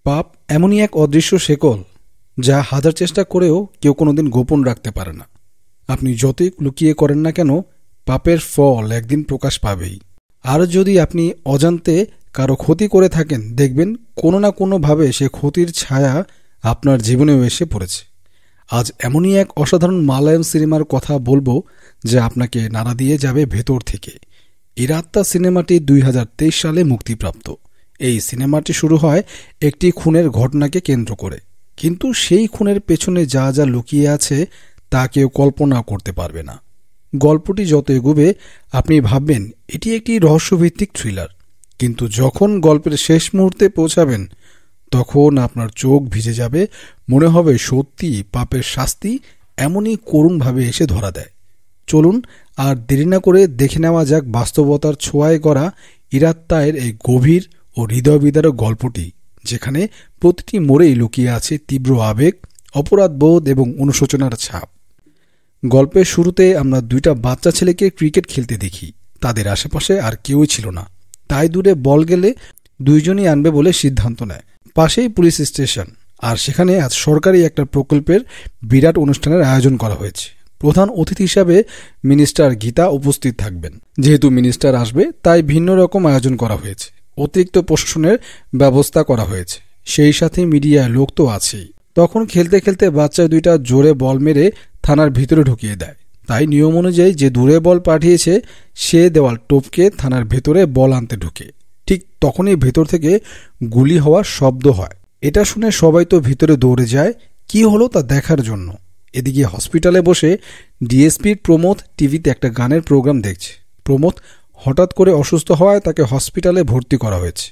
পাপ এমনই এক অদৃশ্য শেকল যা হাজার চেষ্টা করেও কেউ কোনোদিন গোপন রাখতে পারে না। আপনি যতই লুকিয়ে করেন না কেন, পাপের ফল একদিন প্রকাশ পাবেই। আর যদি আপনি অজান্তে কারো ক্ষতি করে থাকেন, দেখবেন কোনো না কোনোভাবে সে ক্ষতির ছায়া আপনার জীবনেও এসে পড়েছে। আজ এমনই এক অসাধারণ মালায়াম সিনেমার কথা বলবো যা আপনাকে নাড়া দিয়ে যাবে ভেতর থেকে। ইরাত্তা সিনেমাটি 2023 সালে মুক্তিপ্রাপ্ত। এই সিনেমাটি শুরু হয় একটি খুনের ঘটনাকে কেন্দ্র করে, কিন্তু সেই খুনের পেছনে যা যা লুকিয়ে আছে তা কেউ কল্পনা করতে পারবে না। গল্পটি যত এগোবে আপনি ভাববেন এটি একটি রহস্যভিত্তিক থ্রিলার, কিন্তু যখন গল্পের শেষ মুহূর্তে পৌঁছাবেন তখন আপনার চোখ ভিজে যাবে। মনে হবে সত্যি পাপের শাস্তি এমনই করুণভাবে এসে ধরা দেয়। চলুন আর দেরি না করে দেখে নেওয়া যাক বাস্তবতার ছোঁয়ায় গড়া ইরাত্তায়ের এই গভীর ও হৃদয়বিদারক গল্পটি, যেখানে প্রতিটি মোড়েই লুকিয়ে আছে তীব্র আবেগ, অপরাধবোধ এবং অনুশোচনার ছাপ। গল্পের শুরুতে আমরা দুইটা বাচ্চা ছেলেকে ক্রিকেট খেলতে দেখি। তাদের আশেপাশে আর কেউই ছিল না, তাই দূরে বল গেলে দুইজনই আনবে বলে সিদ্ধান্ত নেয়। পাশেই পুলিশ স্টেশন, আর সেখানে আজ সরকারি একটা প্রকল্পের বিরাট অনুষ্ঠানের আয়োজন করা হয়েছে। প্রধান অতিথি হিসাবে মিনিস্টার গীতা উপস্থিত থাকবেন। যেহেতু মিনিস্টার আসবে তাই ভিন্ন রকম আয়োজন করা হয়েছে। অতিরিক্ত প্রশাসনের ব্যবস্থা করা হয়েছে, সেই সাথে মিডিয়ায় লোক তো আছেই। তখন খেলতে খেলতে বাচ্চা দুইটা জোরে বল মেরে থানার ভিতরে ঢুকিয়ে দেয়। তাই নিয়ম অনুযায়ী যে দূরে বল পাঠিয়েছে সে দেওয়াল টপকে থানার ভেতরে বল আনতে ঢুকে। ঠিক তখনই ভেতর থেকে গুলি হওয়ার শব্দ হয়। এটা শুনে সবাই তো ভিতরে দৌড়ে যায় কি হলো তা দেখার জন্য। এদিকে হসপিটালে বসে ডিএসপির প্রমোদ টিভিতে একটা গানের প্রোগ্রাম দেখছে। প্রমোদ হঠাৎ করে অসুস্থ হওয়ায় তাকে হসপিটালে ভর্তি করা হয়েছে।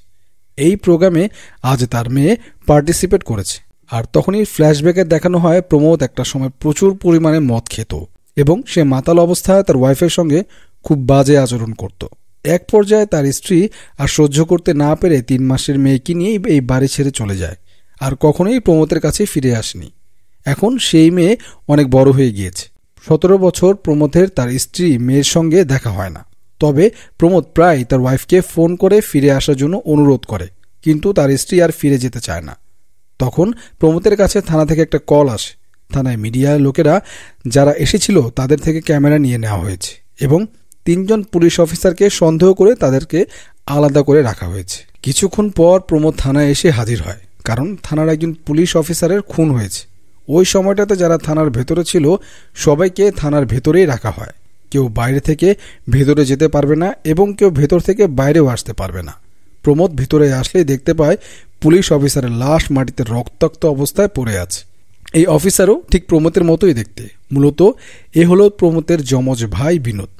এই প্রোগ্রামে আজ তার মেয়ে পার্টিসিপেট করেছে। আর তখনই ফ্ল্যাশব্যাকে দেখানো হয় প্রমোদ একটা সময় প্রচুর পরিমাণে মদ খেত এবং সে মাতাল অবস্থায় তার ওয়াইফের সঙ্গে খুব বাজে আচরণ করত। এক পর্যায়ে তার স্ত্রী আর সহ্য করতে না পেরে 3 মাসের মেয়েকে নিয়ে এই বাড়ি ছেড়ে চলে যায়, আর কখনোই প্রমোদের কাছে ফিরে আসেনি। এখন সেই মেয়ে অনেক বড় হয়ে গিয়েছে। 17 বছর প্রমোদের তার স্ত্রী মেয়ের সঙ্গে দেখা হয় না। তবে প্রমোদ প্রায় তার ওয়াইফকে ফোন করে ফিরে আসার জন্য অনুরোধ করে, কিন্তু তার স্ত্রী আর ফিরে যেতে চায় না। তখন প্রমোদের কাছে থানা থেকে একটা কল আসে। থানায় মিডিয়ার লোকেরা যারা এসেছিল তাদের থেকে ক্যামেরা নিয়ে নেওয়া হয়েছে এবং 3 জন পুলিশ অফিসারকে সন্দেহ করে তাদেরকে আলাদা করে রাখা হয়েছে। কিছুক্ষণ পর প্রমোদ থানায় এসে হাজির হয়, কারণ থানার একজন পুলিশ অফিসারের খুন হয়েছে। ওই সময়টাতে যারা থানার ভেতরে ছিল সবাইকে থানার ভেতরেই রাখা হয়। কেউ বাইরে থেকে ভেতরে যেতে পারবে না এবং কেউ ভেতর থেকে বাইরেও আসতে পারবে না। প্রমোদ ভিতরে আসলেই দেখতে পায় পুলিশ অফিসারের লাশ মাটিতে রক্তাক্ত অবস্থায় পড়ে আছে। এই অফিসারও ঠিক প্রমোদের মতোই দেখতে। মূলত এ হলো প্রমোদের যমজ ভাই বিনোদ।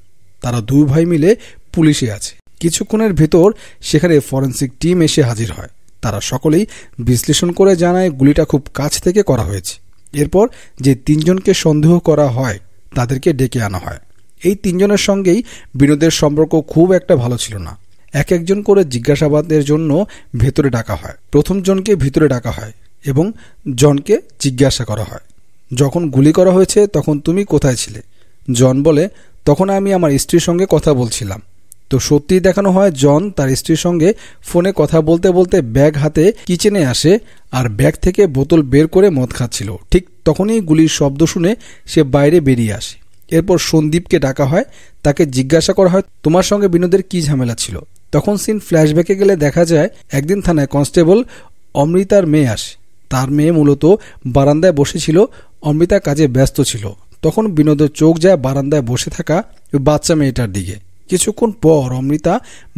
তারা 2 ভাই মিলে পুলিশে আছে। কিছুক্ষণের ভেতর সেখানে ফরেন্সিক টিম এসে হাজির হয়। তারা সকলেই বিশ্লেষণ করে জানায় গুলিটা খুব কাছ থেকে করা হয়েছে। এরপর যে 3 জনকে সন্দেহ করা হয় তাদেরকে ডেকে আনা হয়। এই 3 জনের সঙ্গেই বিনোদের সম্পর্ক খুব একটা ভালো ছিল না। একজন করে জিজ্ঞাসাবাদের জন্য ভেতরে ডাকা হয়। প্রথম জনকে ভিতরে ডাকা হয় এবং জনকে জিজ্ঞাসা করা হয়, যখন গুলি করা হয়েছে তখন তুমি কোথায় ছিলে? জন বলে, তখন আমি আমার স্ত্রীর সঙ্গে কথা বলছিলাম। তো সত্যিই দেখানো হয় জন তার স্ত্রীর সঙ্গে ফোনে কথা বলতে বলতে ব্যাগ হাতে কিচেনে আসে আর ব্যাগ থেকে বোতল বের করে মদ খাচ্ছিল। ঠিক তখনই গুলির শব্দ শুনে সে বাইরে বেরিয়ে আসে। এরপর সন্দীপকে ডাকা হয়, তাকে জিজ্ঞাসা করা হয় তোমার সঙ্গে বিনোদের কি ঝামেলা ছিল। তখন সিন ফ্ল্যাশব্যাকে গেলে দেখা যায় একদিন থানায় কনস্টেবল অমৃতার মেয়ে আসে। তার মেয়ে মূলত বারান্দায় বসেছিল, অমৃতা কাজে ব্যস্ত ছিল। তখন বিনোদের চোখ যায় বারান্দায় বসে থাকা বাচ্চা মেয়েটার দিকে। কিছুক্ষণ পর অমৃতা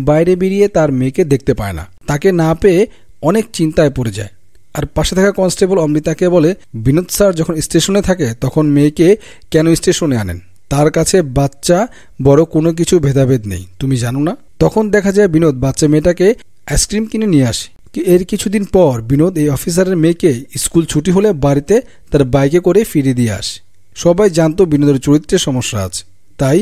বাইরে বেরিয়ে তার মেয়েকে দেখতে পায় না। তাকে না পেয়ে অনেক চিন্তায় পড়ে যায়। আর পাশে থাকা কনস্টেবল অমৃতাকে বলে, বিনোদ স্যার যখন স্টেশনে থাকে তখন মেয়েকে কেন স্টেশনে আনেন? তার কাছে বাচ্চা বড় কোনো কিছু ভেদাভেদ নেই, তুমি জানো না? তখন দেখা যায় বিনোদ বাচ্চা মেয়েটাকে আইসক্রিম কিনে নিয়ে আসে। এর কিছুদিন পর বিনোদ এই অফিসারের মেয়েকে স্কুল ছুটি হলে বাড়িতে তার বাইকে করে ফিরিয়ে দিয়ে আসে। সবাই জানতো বিনোদের চরিত্রে সমস্যা আছে, তাই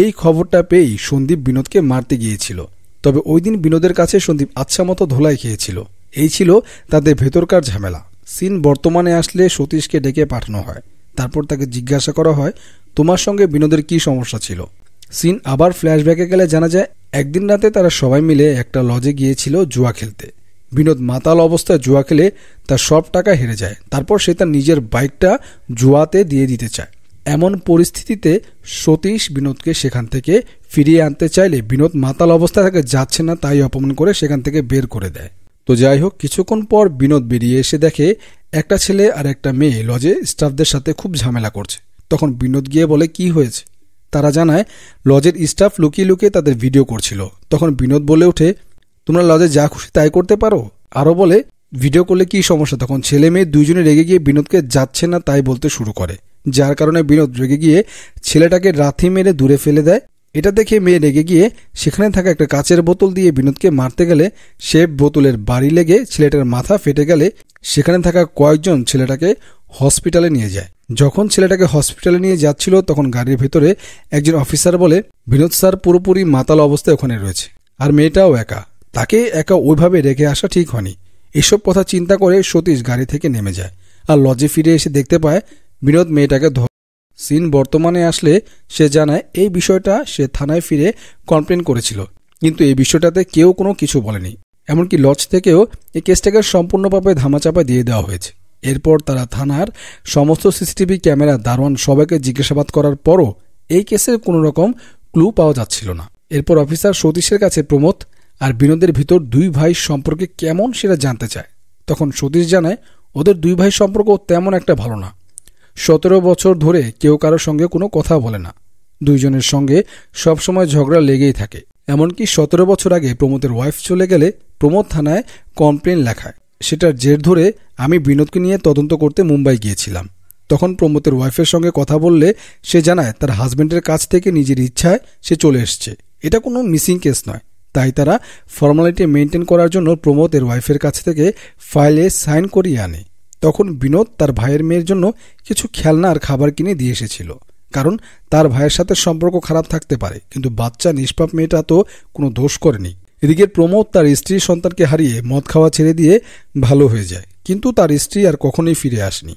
এই খবরটা পেয়েই সন্দীপ বিনোদকে মারতে গিয়েছিল। তবে ওই দিন বিনোদের কাছে সন্দীপ আচ্ছা মতো ধোলাই খেয়েছিল। এই ছিল তাদের ভেতরকার ঝামেলা। সিন বর্তমানে আসলে সতীশকে ডেকে পাঠানো হয়। তারপর তাকে জিজ্ঞাসা করা হয় তোমার সঙ্গে বিনোদের কি সমস্যা ছিল। সিন আবার ফ্ল্যাশব্যাকে গেলে জানা যায় একদিন রাতে তারা সবাই মিলে একটা লজে গিয়েছিল জুয়া খেলতে। বিনোদ মাতাল অবস্থায় জুয়া খেলে তার সব টাকা হেরে যায়। তারপর সে তার নিজের বাইকটা জুয়াতে দিয়ে দিতে চায়। এমন পরিস্থিতিতে সতীশ বিনোদকে সেখান থেকে ফিরিয়ে আনতে চাইলে বিনোদ মাতাল অবস্থায় তাকে যাচ্ছে না তাই অপমান করে সেখান থেকে বের করে দেয়। তো যাই হোক, কিছুক্ষণ পর বিনোদ বেরিয়ে এসে দেখে একটা ছেলে আর একটা মেয়ে লজে স্টাফদের সাথে খুব ঝামেলা করছে। তখন বিনোদ গিয়ে বলে কি হয়েছে। তারা জানায় লজের স্টাফ লুকিয়ে লুকিয়ে তাদের ভিডিও করছিল। তখন বিনোদ বলে ওঠে, তোমরা লজে যা খুশি তাই করতে পারো। আরও বলে, ভিডিও করলে কি সমস্যা। তখন ছেলে মেয়ে দুইজনে রেগে গিয়ে বিনোদকে যাচ্ছে না তাই বলতে শুরু করে, যার কারণে বিনোদ রেগে গিয়ে ছেলেটাকে লাথি মেরে দূরে ফেলে দেয়। এটা দেখে মেয়ে রেগে গিয়ে সেখানে থাকা একটা কাচের বোতল দিয়ে বিনোদকে মারতে গেলে সে বোতলের বাড়ি লেগে ছেলেটার মাথা ফেটে গেলে সেখানে থাকা কয়েকজন ছেলেটাকে হসপিটালে নিয়ে যায়। যখন ছেলেটাকে হসপিটালে নিয়ে যাচ্ছিল তখন গাড়ির ভেতরে একজন অফিসার বলে, বিনোদ স্যার পুরোপুরি মাতাল অবস্থায় ওখানে রয়েছে, আর মেয়েটাও একা, তাকে একা ওইভাবে রেখে আসা ঠিক হয়নি। এসব কথা চিন্তা করে সতীশ গাড়ি থেকে নেমে যায় আর লজে ফিরে এসে দেখতে পায় বিনোদ মেয়েটাকে সিন বর্তমানে আসলে সে জানায় এই বিষয়টা সে থানায় ফিরে কমপ্লেন করেছিল, কিন্তু এই বিষয়টাতে কেউ কোনো কিছু বলেনি। এমনকি লজ থেকেও এই কেসটাকে সম্পূর্ণভাবে ধামাচাপা দিয়ে দেওয়া হয়েছে। এরপর তারা থানার সমস্ত সিসিটিভি ক্যামেরা, দারোয়ান সবাইকে জিজ্ঞাসাবাদ করার পরও এই কেসের কোনো রকম ক্লু পাওয়া যাচ্ছিল না। এরপর অফিসার সতীশের কাছে প্রমোদ আর বিনোদের ভিতর দুই ভাই সম্পর্কে কেমন সেটা জানতে চায়। তখন সতীশ জানায় ওদের দুই ভাই সম্পর্ক তেমন একটা ভালো না। 17 বছর ধরে কেউ কারোর সঙ্গে কোনো কথা বলে না, দুইজনের সঙ্গে সবসময় ঝগড়া লেগেই থাকে। এমনকি 17 বছর আগে প্রমোদের ওয়াইফ চলে গেলে প্রমোদ থানায় কমপ্লেন লেখায়। সেটার জের ধরে আমি বিনোদকে নিয়ে তদন্ত করতে মুম্বাই গিয়েছিলাম। তখন প্রমোদের ওয়াইফের সঙ্গে কথা বললে সে জানায় তার হাজব্যান্ডের কাছ থেকে নিজের ইচ্ছায় সে চলে এসছে, এটা কোনো মিসিং কেস নয়। তাই তারা ফর্মালিটি মেনটেন করার জন্য প্রমোদের ওয়াইফের কাছ থেকে ফাইলে সাইন করিয়ে আনে। তখন বিনোদ তার ভাইয়ের মেয়ের জন্য কিছু খেলনা আর খাবার কিনে দিয়ে এসেছিল, কারণ তার ভাইয়ের সাথে সম্পর্ক খারাপ থাকতে পারে, কিন্তু বাচ্চা নিষ্পাপ মেয়েটা তো কোনো দোষ করেনি। এদিকে প্রমোদ তার স্ত্রীর সন্তানকে হারিয়ে মদ খাওয়া ছেড়ে দিয়ে ভালো হয়ে যায়, কিন্তু তার স্ত্রী আর কখনোই ফিরে আসেনি।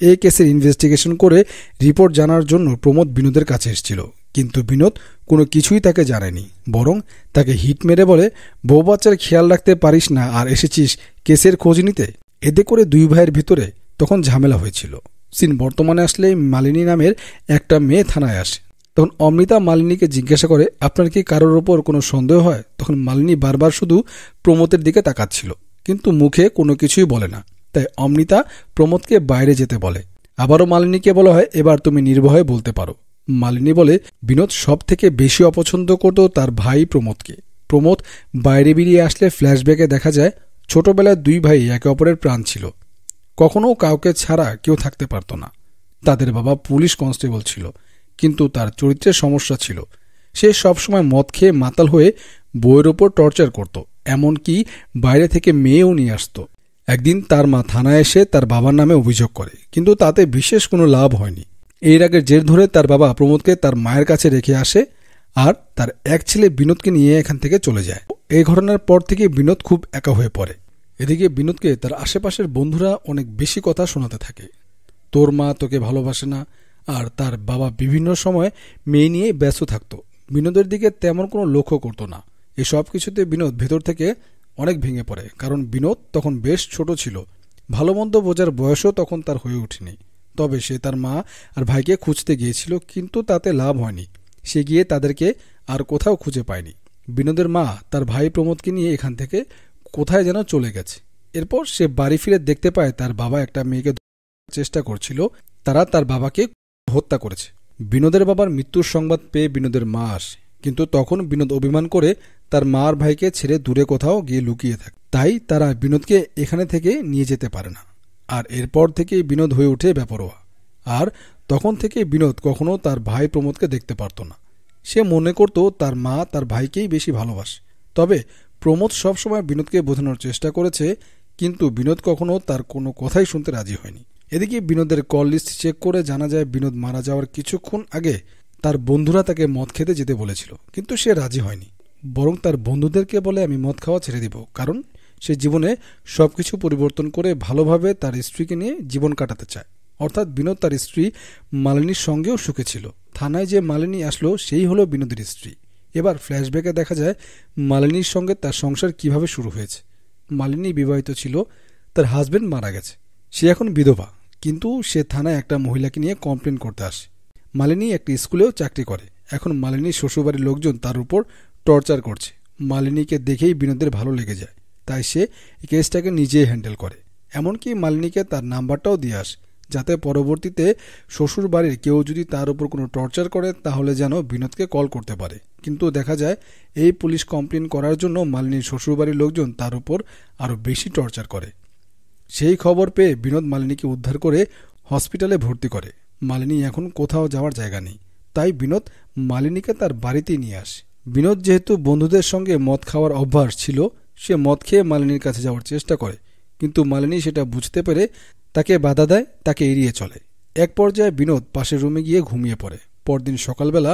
এই কেসের ইনভেস্টিগেশন করে রিপোর্ট জানার জন্য প্রমোদ বিনোদের কাছে এসেছিল, কিন্তু বিনোদ কোনো কিছুই তাকে জানায়নি, বরং তাকে হিট মেরে বলে বউ বাচ্চার খেয়াল রাখতে পারিস না আর এসেছিস কেসের খোঁজ নিতে। এতে করে দুই ভাইয়ের ভিতরে তখন ঝামেলা হয়েছিল। সিন বর্তমানে আসলে মালিনী নামের একটা মেয়ে থানায় আসে। তখন অমৃতা মালিনীকে জিজ্ঞাসা করে আপনার কি কারোর ওপর কোনো সন্দেহ হয়। তখন মালিনী বারবার শুধু প্রমোদের দিকে তাকাচ্ছিল, কিন্তু মুখে কোনো কিছুই বলে না। তাই অমৃতা প্রমোদকে বাইরে যেতে বলে। আবারও মালিনীকে বলা হয় এবার তুমি নির্ভয়ে বলতে পারো। মালিনী বলে বিনোদ সব থেকে বেশি অপছন্দ করত তার ভাই প্রমোদকে। প্রমোদ বাইরে বেরিয়ে আসলে ফ্ল্যাশব্যাকে দেখা যায় ছোটবেলায় দুই ভাই একে অপরের প্রাণ ছিল, কখনো কাউকে ছাড়া কেউ থাকতে পারত না। তাদের বাবা পুলিশ কনস্টেবল ছিল, কিন্তু তার চরিত্রের সমস্যা ছিল। সে সবসময় মদ খেয়ে মাতাল হয়ে বউয়ের ওপর টর্চার করত, এমনকি বাইরে থেকে মেয়েও নিয়ে আসত। একদিন তার মা থানায় এসে তার বাবার নামে অভিযোগ করে, কিন্তু তাতে বিশেষ কোনো লাভ হয়নি। এর আগের জের ধরে তার বাবা প্রমোদকে তার মায়ের কাছে রেখে আসে আর তার এক ছেলে বিনোদকে নিয়ে এখান থেকে চলে যায়। এই ঘটনার পর থেকে বিনোদ খুব একা হয়ে পড়ে। এদিকে বিনোদকে তার আশেপাশের বন্ধুরা অনেক বেশি কথা শোনাতে থাকে, তোর মা তোকে ভালোবাসে না, আর তার বাবা বিভিন্ন সময় মেয়ে নিয়ে ব্যস্ত থাকতো, বিনোদের দিকে তেমন কোনো লক্ষ্য করতো না। এসব কিছুতে বিনোদ ভেতর থেকে অনেক ভেঙে পড়ে, কারণ বিনোদ তখন বেশ ছোট ছিল, ভালো মন্দ বোঝার বয়সও তখন তার হয়ে ওঠেনি। তবে সে তার মা আর ভাইকে খুঁজতে গিয়েছিল, কিন্তু তাতে লাভ হয়নি। সে গিয়ে তাদেরকে আর কোথাও খুঁজে পায়নি। বিনোদের মা তার ভাই প্রমোদকে নিয়ে এখান থেকে কোথায় যেন চলে গেছে। এরপর সে বাড়ি ফিরে দেখতে পায় তার বাবা একটা মেয়েকে চেষ্টা করছিল, তারা তার বাবাকে হত্যা করেছে। বিনোদের বাবার মৃত্যুর সংবাদ পেয়ে বিনোদের মা আসে, কিন্তু তখন বিনোদ অভিমান করে তার মা আর ভাইকে ছেড়ে দূরে কোথাও গিয়ে লুকিয়ে থাকে। তাই তারা বিনোদকে এখানে থেকে নিয়ে যেতে পারে না। আর এরপর থেকেই বিনোদ হয়ে ওঠে বেপরোয়া। আর তখন থেকে বিনোদ কখনো তার ভাই প্রমোদকে দেখতে পারত না। সে মনে করত তার মা তার ভাইকেই বেশি ভালোবাসে। তবে প্রমোদ সবসময় বিনোদকে বোঝানোর চেষ্টা করেছে, কিন্তু বিনোদ কখনো তার কোনো কথাই শুনতে রাজি হয়নি। এদিকে বিনোদের কল লিস্ট চেক করে জানা যায় বিনোদ মারা যাওয়ার কিছুক্ষণ আগে তার বন্ধুরা তাকে মদ খেতে যেতে বলেছিল, কিন্তু সে রাজি হয়নি। বরং তার বন্ধুদেরকে বলে আমি মদ খাওয়া ছেড়ে দিব, কারণ সে জীবনে সবকিছু পরিবর্তন করে ভালোভাবে তার স্ত্রীকে নিয়ে জীবন কাটাতে চায়। অর্থাৎ বিনোদ তার স্ত্রী মালিনীর সঙ্গেও সুখে ছিল। থানায় যে মালিনী আসলো সেই হলো বিনোদের স্ত্রী। এবার ফ্ল্যাশব্যাকে দেখা যায় মালিনীর সঙ্গে তার সংসার কিভাবে শুরু হয়েছে। মালিনী বিবাহিত ছিল, তার হাজবেন্ড মারা গেছে, সে এখন বিধবা, কিন্তু সে থানায় একটা মহিলাকে নিয়ে কমপ্লেন করতে আসে। মালিনী একটি স্কুলেও চাকরি করে। এখন মালিনীর শ্বশুরবাড়ির লোকজন তার উপর টর্চার করছে। মালিনীকে দেখেই বিনোদের ভালো লেগে যায়, তাই সে কেসটাকে নিজেই হ্যান্ডেল করে। এমনকি মালিনীকে তার নাম্বারটাও দিয়ে আসে, যাতে পরবর্তীতে শ্বশুর বাড়ির কেউ যদি তার উপর কোনো টর্চার করে তাহলে যেন বিনোদকে কল করতে পারে। কিন্তু দেখা যায় এই পুলিশ কমপ্লেন করার জন্য মালিনীর শ্বশুরবাড়ির লোকজন তার উপর আরও বেশি টর্চার করে। সেই খবর পেয়ে বিনোদ মালিনীকে উদ্ধার করে হসপিটালে ভর্তি করে। মালিনী এখন কোথাও যাওয়ার জায়গা নেই, তাই বিনোদ মালিনীকে তার বাড়িতেই নিয়ে আসে। বিনোদ যেহেতু বন্ধুদের সঙ্গে মদ খাওয়ার অভ্যাস ছিল, সে মদ খেয়ে মালিনীর কাছে যাওয়ার চেষ্টা করে, কিন্তু মালিনী সেটা বুঝতে পেরে তাকে বাধা দেয়, তাকে এড়িয়ে চলে। এক পর্যায়ে বিনোদ পাশের রুমে গিয়ে ঘুমিয়ে পড়ে। পরদিন সকালবেলা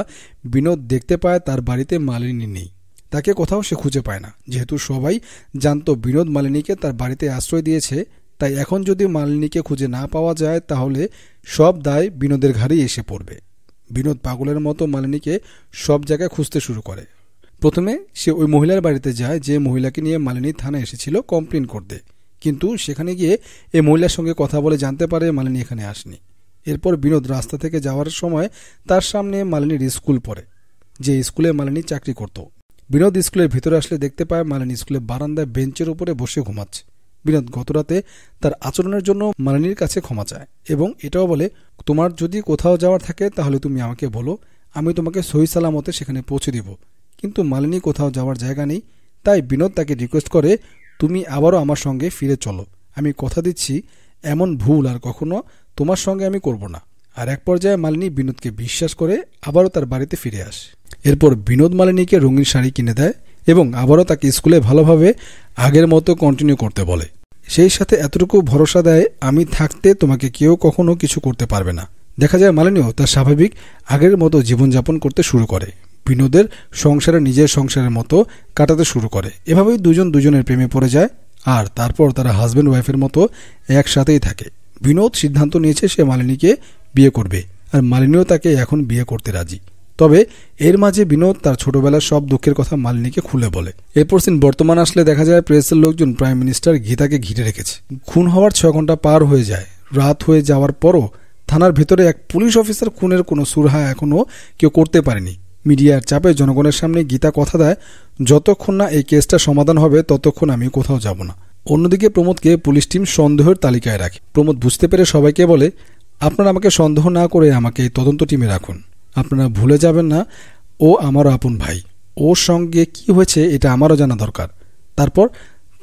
বিনোদ দেখতে পায় তার বাড়িতে মালিনী নেই। তাকে কোথাও সে খুঁজে পায় না। যেহেতু সবাই জানতো বিনোদ মালিনীকে তার বাড়িতে আশ্রয় দিয়েছে, তাই এখন যদি মালিনীকে খুঁজে না পাওয়া যায় তাহলে সব দায় বিনোদের ঘাড়েই এসে পড়বে। বিনোদ পাগলের মতো মালিনীকে সব জায়গায় খুঁজতে শুরু করে। প্রথমে সে ওই মহিলার বাড়িতে যায় যে মহিলাকে নিয়ে মালিনী থানায় এসেছিল কমপ্লেন করতে, কিন্তু সেখানে গিয়ে এই মহিলার সঙ্গে কথা বলে জানতে পারে মালিনী এখানে আসেনি। এরপর বিনোদ রাস্তা থেকে যাওয়ার সময় তার সামনে মালিনীর স্কুল পড়ে, যে স্কুলে মালিনী চাকরি করত। বিনোদ স্কুলের ভিতরে আসলে দেখতে পায় মালিনী স্কুলের বারান্দায় বেঞ্চের উপরে বসে ঘুমাচ্ছে। বিনোদ গতরাতে তার আচরণের জন্য মালিনীর কাছে ক্ষমা চায় এবং এটাও বলে, তোমার যদি কোথাও যাওয়ার থাকে তাহলে তুমি আমাকে বলো, আমি তোমাকে সহি সালামতে সেখানে পৌঁছে দিব। কিন্তু মালিনী কোথাও যাওয়ার জায়গা নেই, তাই বিনোদ তাকে রিকোয়েস্ট করে, তুমি আবারও আমার সঙ্গে ফিরে চলো, আমি কথা দিচ্ছি এমন ভুল আর কখনো তোমার সঙ্গে আমি করব না। আর এক পর্যায়ে মালিনী বিনোদকে বিশ্বাস করে আবারও তার বাড়িতে ফিরে আসে। এরপর বিনোদ মালিনীকে রঙিন শাড়ি কিনে দেয় এবং আবারও তাকে স্কুলে ভালোভাবে আগের মতো কন্টিনিউ করতে বলে। সেই সাথে এতটুকু ভরসা দেয়, আমি থাকতে তোমাকে কেউ কখনো কিছু করতে পারবে না। দেখা যায় মালিনীও তার স্বাভাবিক আগের মতো জীবনযাপন করতে শুরু করে। বিনোদের সংসারে নিজের সংসারের মতো কাটাতে শুরু করে। এভাবেই দুজন দুজনের প্রেমে পড়ে যায় আর তারপর তারা হাজব্যান্ড ওয়াইফের মতো একসাথেই থাকে। বিনোদ সিদ্ধান্ত নিয়েছে সে মালিনীকে বিয়ে করবে, আর মালিনীও তাকে এখন বিয়ে করতে রাজি। তবে এর মাঝে বিনোদ তার ছোটবেলার সব দুঃখের কথা মালিনীকে খুলে বলে। এরপর সিন বর্তমান আসলে দেখা যায় প্রেসের লোকজন প্রাইম মিনিস্টার গীতাকে ঘিরে রেখেছে। খুন হওয়ার 6 ঘন্টা পার হয়ে যায়। রাত হয়ে যাওয়ার পরও থানার ভেতরে এক পুলিশ অফিসার খুনের কোনো সুরাহা এখনও কেউ করতে পারেনি। মিডিয়ার চাপে জনগণের সামনে গীতা কথা দেয়, যতক্ষণ না এই কেসটা সমাধান হবে ততক্ষণ আমি কোথাও যাব না। অন্যদিকে প্রমোদকে পুলিশ টিম সন্দেহের তালিকায় রাখে। প্রমোদ বুঝতে পেরে সবাইকে বলে, আপনারা আমাকে সন্দেহ না করে আমাকে এই তদন্ত টিমে রাখুন। আপনারা ভুলে যাবেন না ও আমারও আপন ভাই, ওর সঙ্গে কি হয়েছে এটা আমারও জানা দরকার। তারপর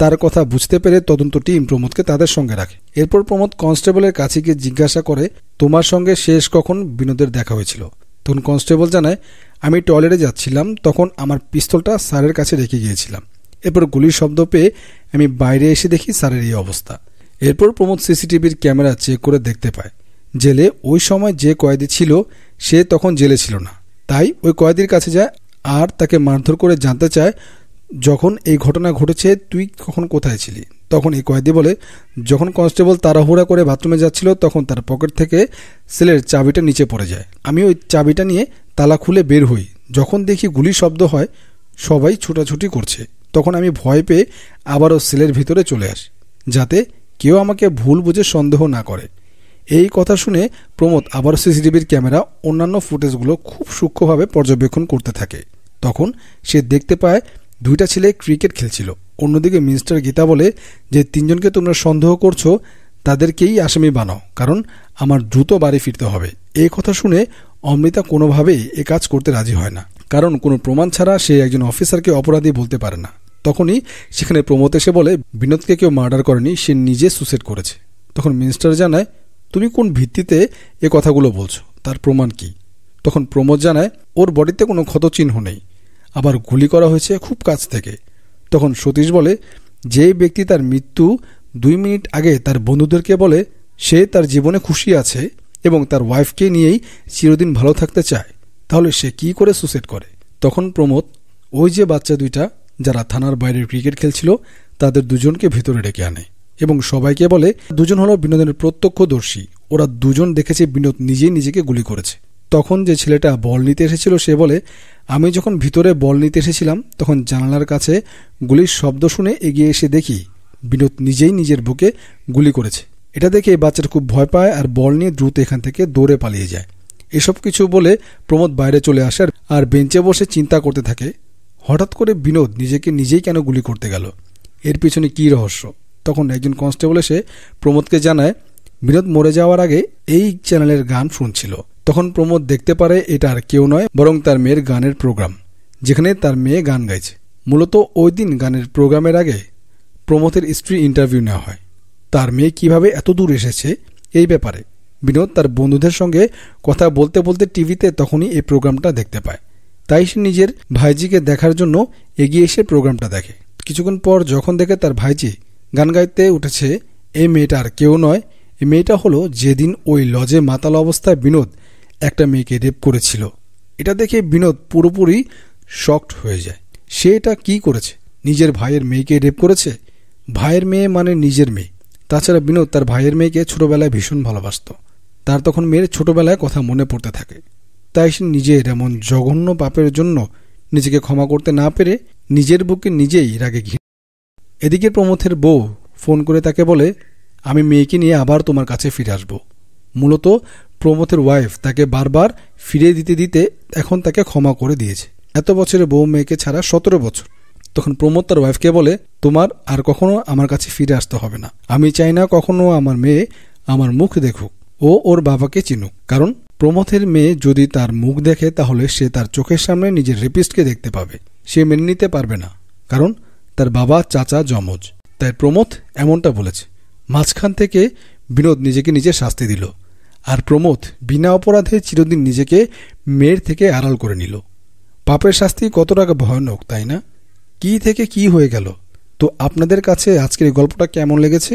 তার কথা বুঝতে পেরে তদন্ত টিম প্রমোদকে তাদের সঙ্গে রাখে। এরপর প্রমোদ কনস্টেবলের কাছে গিয়ে জিজ্ঞাসা করে, তোমার সঙ্গে শেষ কখন বিনোদের দেখা হয়েছিল? তখন কনস্টেবল জানায়, আমি টয়লেটে যাচ্ছিলাম, তখন আমার পিস্তলটা স্যারের কাছে রেখে গিয়েছিলাম। এরপর গুলির শব্দ পেয়ে আমি বাইরে এসে দেখি স্যারের এই অবস্থা। এরপর প্রমোদ সিসিটিভির ক্যামেরা চেক করে দেখতে পায় জেলে ওই সময় যে কয়েদি ছিল সে তখন জেলে ছিল না। তাই ওই কয়েদির কাছে যায় আর তাকে মারধর করে জানতে চায়, যখন এই ঘটনা ঘটেছে তুই কখন কোথায় ছিলি? তখন এই কয়েদি বলে, যখন কনস্টেবল তাড়াহুড়া করে বাথরুমে যাচ্ছিল তখন তার পকেট থেকে সেলের চাবিটা নিচে পড়ে যায়। আমি ওই চাবিটা নিয়ে তালা খুলে বের হই। যখন দেখি গুলির শব্দ হয়, সবাই ছুটাছুটি করছে, তখন আমি ভয় পেয়ে আবারও সেলের ভিতরে চলে আসি, যাতে কেউ আমাকে ভুল বুঝে সন্দেহ না করে। এই কথা শুনে প্রমোদ আবার সিসিটিভির ক্যামেরা অন্যান্য ফুটেজগুলো খুব সূক্ষ্মভাবে পর্যবেক্ষণ করতে থাকে। তখন সে দেখতে পায় 2টা ছেলে ক্রিকেট খেলছিল। অন্যদিকে মিস্টার গীতা বলে যে 3 জনকে তোমরা সন্দেহ করছো তাদেরকেই আসামি বানাও, কারণ আমার দ্রুত বাড়ি ফিরতে হবে। এই কথা শুনে অমৃতা কোনোভাবেই এ কাজ করতে রাজি হয় না, কারণ কোনো প্রমাণ ছাড়া সে একজন অফিসারকে অপরাধী বলতে পারে না। তখনই সেখানে প্রমোদ এসে বলে, বিনোদকে কেউ মার্ডার করেনি, সে নিজে সুসাইড করেছে। তখন মিনিস্টার জানায়, তুমি কোন ভিত্তিতে এ কথাগুলো বলছো, তার প্রমাণ কি? তখন প্রমোদ জানায়, ওর বডিতে কোনো ক্ষতচিহ্ন নেই, আবার গুলি করা হয়েছে খুব কাছ থেকে। তখন সতীশ বলে, যে ব্যক্তি তার মৃত্যু 2 মিনিট আগে তার বন্ধুদেরকে বলে সে তার জীবনে খুশি আছে এবং তার ওয়াইফকে নিয়েই চিরদিন ভালো থাকতে চায়, তাহলে সে কি করে সুসাইড করে? তখন প্রমোদ ওই যে বাচ্চা 2টা যারা থানার বাইরে ক্রিকেট খেলছিল তাদের 2 জনকে ভিতরে ডেকে আনে এবং সবাইকে বলে 2 জন হলো বিনোদের প্রত্যক্ষদর্শী। ওরা 2 জন দেখেছে বিনোদ নিজেই নিজেকে গুলি করেছে। তখন যে ছেলেটা বল নিতে এসেছিল সে বলে, আমি যখন ভিতরে বল নিতে এসেছিলাম তখন জানালার কাছে গুলির শব্দ শুনে এগিয়ে এসে দেখি বিনোদ নিজেই নিজের বুকে গুলি করেছে। এটা দেখে বাচ্চাটা খুব ভয় পায় আর বল নিয়ে দ্রুত এখান থেকে দৌড়ে পালিয়ে যায়। এসব কিছু বলে প্রমোদ বাইরে চলে আসে আর বেঞ্চে বসে চিন্তা করতে থাকে, হঠাৎ করে বিনোদ নিজেকে নিজেই কেন গুলি করতে গেল, এর পিছনে কী রহস্য। তখন একজন কনস্টেবল এসে প্রমোদকে জানায় বিনোদ মরে যাওয়ার আগে এই চ্যানেলের গান শুনছিল। তখন প্রমোদ দেখতে পারে এটা আর কেউ নয় বরং তার মেয়ের গানের প্রোগ্রাম, যেখানে তার মেয়ে গান গাইছে। মূলত ওই দিন গানের প্রোগ্রামের আগে প্রমোদের স্ত্রী ইন্টারভিউ নেওয়া হয়। তার মেয়ে কিভাবে এত দূর এসেছে এই ব্যাপারে বিনোদ তার বন্ধুদের সঙ্গে কথা বলতে বলতে টিভিতে তখনই এই প্রোগ্রামটা দেখতে পায়। তাই সে নিজের ভাইজিকে দেখার জন্য এগিয়ে এসে প্রোগ্রামটা দেখে। কিছুক্ষণ পর যখন দেখে তার ভাইজি গান গাইতে উঠেছে, এই মেয়েটা আর কেউ নয়, এই মেয়েটা হলো যেদিন ওই লজে মাতাল অবস্থায় বিনোদ একটা মেয়েকে রেপ করেছিল। এটা দেখে বিনোদ পুরোপুরি শকড হয়ে যায়। সে এটা কী করেছে? নিজের ভাইয়ের মেয়েকে রেপ করেছে। ভাইয়ের মেয়ে মানে নিজের মেয়ে। তাছাড়া বিনোদ তার ভাইয়ের মেয়েকে ছোটবেলায় ভীষণ ভালোবাসত। তার তখন মেয়ের ছোটবেলায় কথা মনে পড়তে থাকে। তাই সে নিজের এমন জঘন্য পাপের জন্য নিজেকে ক্ষমা করতে না পেরে নিজের বুকে নিজেই রাগে ঘি। এদিকে প্রমোদের বউ ফোন করে তাকে বলে, আমি মেয়েকে নিয়ে আবার তোমার কাছে ফিরে আসব। মূলত প্রমোদের ওয়াইফ তাকে বারবার ফিরিয়ে দিতে দিতে এখন তাকে ক্ষমা করে দিয়েছে। এত বছরে বউ মেয়েকে ছাড়া 17 বছর। তখন প্রমোদ তার ওয়াইফকে বলে, তোমার আর কখনো আমার কাছে ফিরে আসতে হবে না। আমি চাই না কখনো আমার মেয়ে আমার মুখ দেখুক, ও ওর বাবাকে চিনুক। কারণ প্রমোদের মেয়ে যদি তার মুখ দেখে তাহলে সে তার চোখের সামনে নিজের রেপিস্টকে দেখতে পাবে। সে মেনে নিতে পারবে না, কারণ তার বাবা চাচা যমজ। তাই প্রমোদ এমনটা বলেছে। মাঝখান থেকে বিনোদ নিজেকে নিজে শাস্তি দিল, আর প্রমোদ বিনা অপরাধে চিরদিন নিজেকে মেয়ের থেকে আড়াল করে নিল। পাপের শাস্তি কতটা ভয়ানক, তাই না? কি থেকে কি হয়ে গেল? তো আপনাদের কাছে আজকের এই গল্পটা কেমন লেগেছে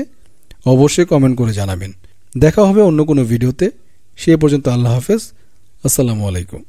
অবশ্যই কমেন্ট করে জানাবেন। দেখা হবে অন্য কোনো ভিডিওতে। সে পর্যন্ত আল্লাহ হাফেজ, আসসালামু আলাইকুম।